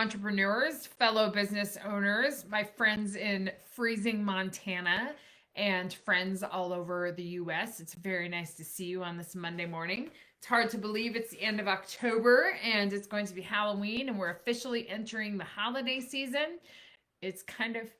Entrepreneurs, fellow business owners, my friends in freezing Montana, and friends all over the US. It's very nice to see you on this Monday morning. It's hard to believe it's the end of October and it's going to be Halloween, and we're officially entering the holiday season. It's kind of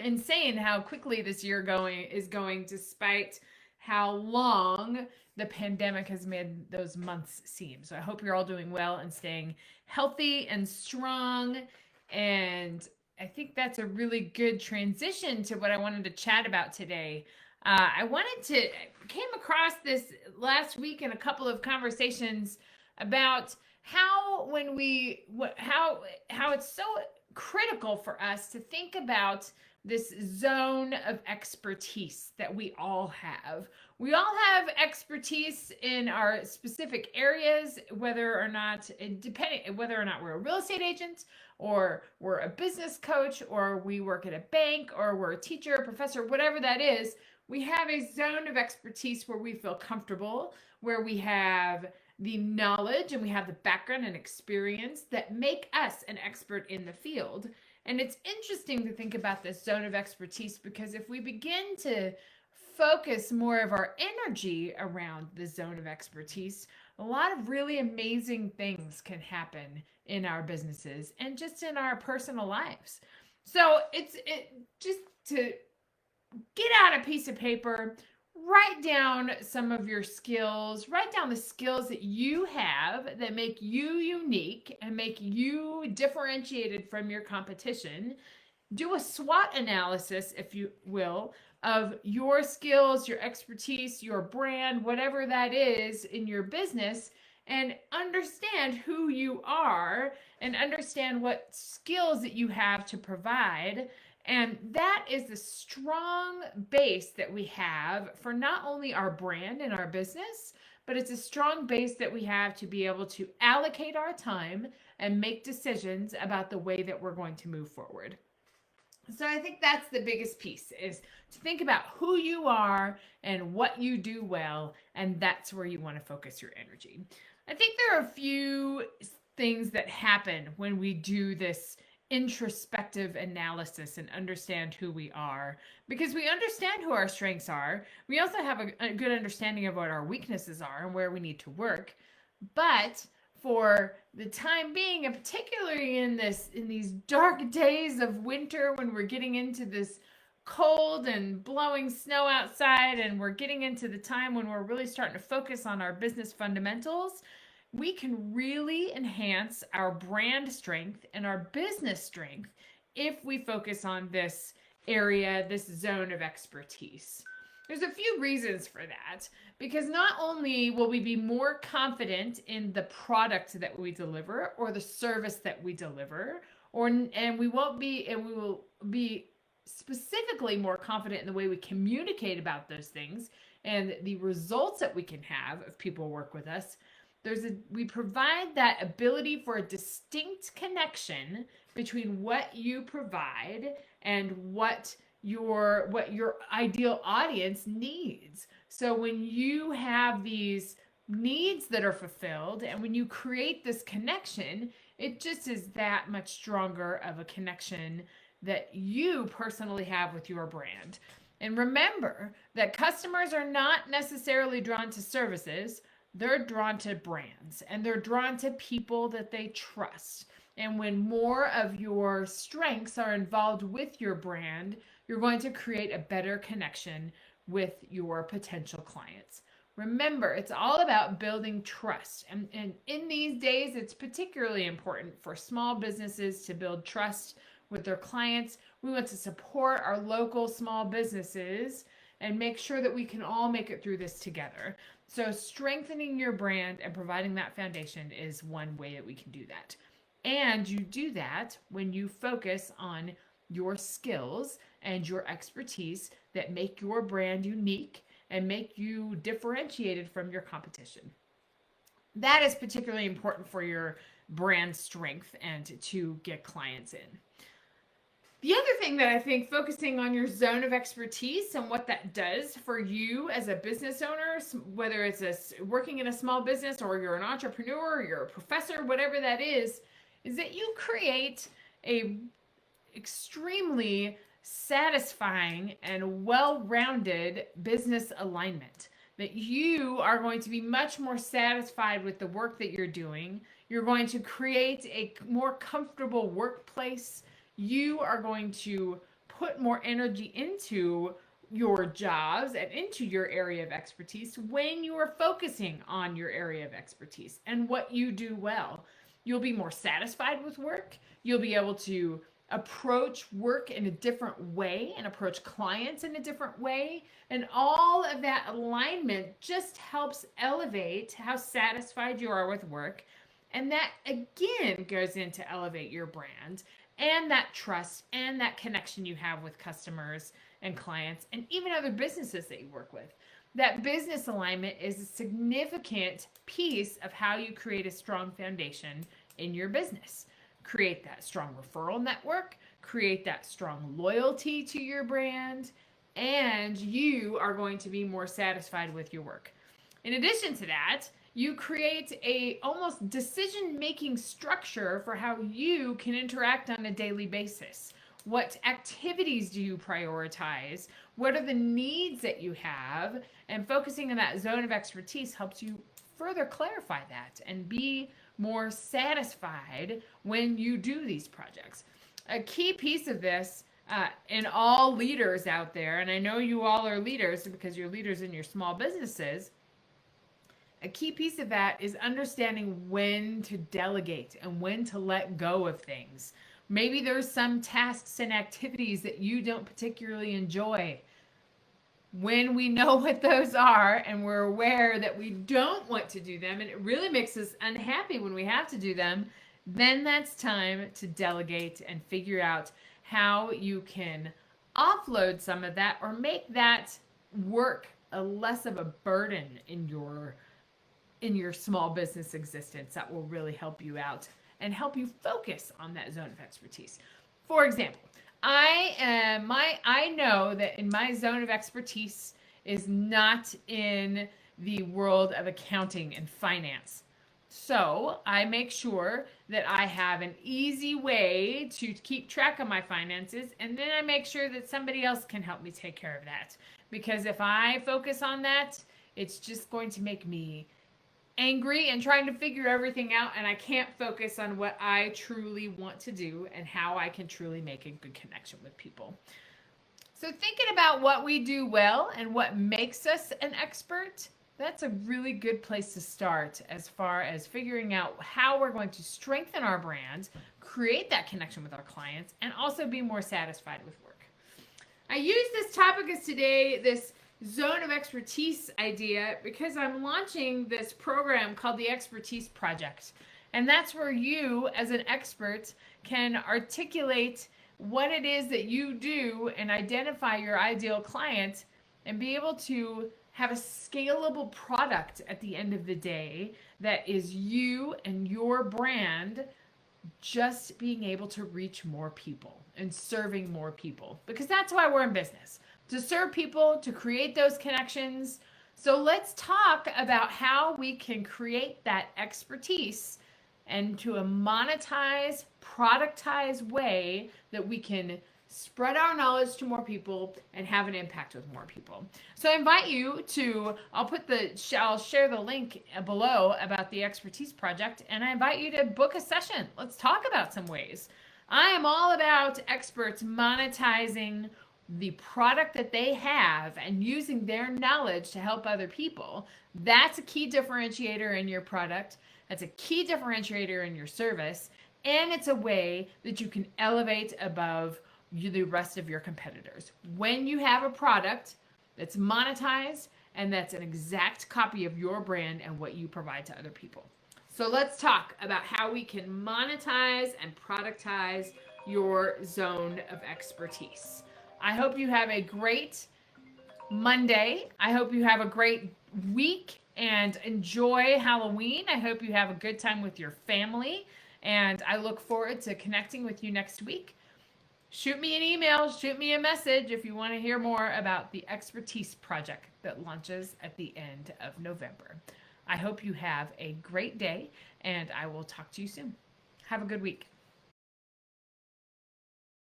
insane how quickly this year going is going, despite how long the pandemic has made those months seem. So I hope you're all doing well and staying healthy and strong. And I think that's a really good transition to what I wanted to chat about today. I wanted to came across this last week in a couple of conversations about how when we how it's so critical for us to think about this zone of expertise that we all have. We all have expertise in our specific areas, whether or not, depending whether or not we're a real estate agent, or we're a business coach, or we work at a bank, or we're a teacher, a professor, whatever that is. We have a zone of expertise where we feel comfortable, where we have the knowledge and we have the background and experience that make us an expert in the field. And it's interesting to think about this zone of expertise, because if we begin to focus more of our energy around the zone of expertise, a lot of really amazing things can happen in our businesses and just in our personal lives. So it just to get out a piece of paper, write down some of your skills, write down the skills that you have that make you unique and make you differentiated from your competition. Do a SWOT analysis, if you will, of your skills, your expertise, your brand, whatever that is in your business, and understand who you are and understand what skills that you have to provide. And that is the strong base that we have for not only our brand and our business, but it's a strong base that we have to be able to allocate our time and make decisions about the way that we're going to move forward. So I think that's the biggest piece, is to think about who you are and what you do well, and that's where you want to focus your energy. I think there are a few things that happen when we do this introspective analysis and understand who we are, because we understand who our strengths are. We also have a good understanding of what our weaknesses are and where we need to work. But for the time being, and particularly in these dark days of winter, when we're getting into this cold and blowing snow outside, and we're getting into the time when we're really starting to focus on our business fundamentals, we can really enhance our brand strength and our business strength if we focus on this area, this zone of expertise. There's a few reasons for that, because not only will we be more confident in the product that we deliver or the service that we deliver, and we will be specifically more confident in the way we communicate about those things and the results that we can have if people work with us. We provide that ability for a distinct connection between what you provide and what your ideal audience needs. So when you have these needs that are fulfilled, and when you create this connection, it just is that much stronger of a connection that you personally have with your brand. And remember that customers are not necessarily drawn to services, they're drawn to brands, and they're drawn to people that they trust. And when more of your strengths are involved with your brand, you're going to create a better connection with your potential clients. Remember, it's all about building trust. And in these days, it's particularly important for small businesses to build trust with their clients. We want to support our local small businesses and make sure that we can all make it through this together. So strengthening your brand and providing that foundation is one way that we can do that. And you do that when you focus on your skills and your expertise that make your brand unique and make you differentiated from your competition. That is particularly important for your brand strength and to get clients in. The other thing that I think, focusing on your zone of expertise and what that does for you as a business owner, whether it's working in a small business or you're an entrepreneur or you're a professor, whatever that is, is that you create a extremely satisfying and well-rounded business alignment, that you are going to be much more satisfied with the work that you're doing. You're going to create a more comfortable workplace. You are going to put more energy into your jobs and into your area of expertise when you are focusing on your area of expertise and what you do well. You'll be more satisfied with work. You'll be able to approach work in a different way and approach clients in a different way. And all of that alignment just helps elevate how satisfied you are with work. And that again goes into elevate your brand and that trust and that connection you have with customers and clients and even other businesses that you work with. That business alignment is a significant piece of how you create a strong foundation in your business. Create that strong referral network, create that strong loyalty to your brand, and you are going to be more satisfied with your work. In addition to that, you create a almost decision-making structure for how you can interact on a daily basis. What activities do you prioritize? What are the needs that you have? And focusing on that zone of expertise helps you further clarify that and be more satisfied when you do these projects. A key piece of this, in all leaders out there, and I know you all are leaders because you're leaders in your small businesses, a key piece of that is understanding when to delegate and when to let go of things. Maybe there's some tasks and activities that you don't particularly enjoy. When we know what those are and we're aware that we don't want to do them and it really makes us unhappy when we have to do them, then that's time to delegate and figure out how you can offload some of that or make that work a less of a burden in your small business existence. That will really help you out and help you focus on that zone of expertise. For example, I know that in my zone of expertise is not in the world of accounting and finance. So I make sure that I have an easy way to keep track of my finances, and then I make sure that somebody else can help me take care of that. Because if I focus on that, it's just going to make me angry and trying to figure everything out, and I can't focus on what I truly want to do and how I can truly make a good connection with people. So thinking about what we do well and what makes us an expert, that's a really good place to start as far as figuring out how we're going to strengthen our brand, create that connection with our clients, and also be more satisfied with work. I use this topic as today, this zone of expertise idea, because I'm launching this program called the Expertise Project. And that's where you, as an expert, can articulate what it is that you do and identify your ideal client and be able to have a scalable product at the end of the day that is you and your brand just being able to reach more people and serving more people. Because that's why we're in business, to serve people, to create those connections. So let's talk about how we can create that expertise and to a monetized, productized way that we can spread our knowledge to more people and have an impact with more people. So I invite you to, I'll share the link below about the Expertise Project, and I invite you to book a session. Let's talk about some ways. I am all about experts monetizing the product that they have and using their knowledge to help other people. That's a key differentiator in your product. That's a key differentiator in your service. And it's a way that you can elevate above the rest of your competitors. When you have a product that's monetized and that's an exact copy of your brand and what you provide to other people. So let's talk about how we can monetize and productize your zone of expertise. I hope you have a great Monday. I hope you have a great week and enjoy Halloween. I hope you have a good time with your family, and I look forward to connecting with you next week. Shoot me an email, shoot me a message if you want to hear more about the Expertise Project that launches at the end of November. I hope you have a great day, and I will talk to you soon. Have a good week.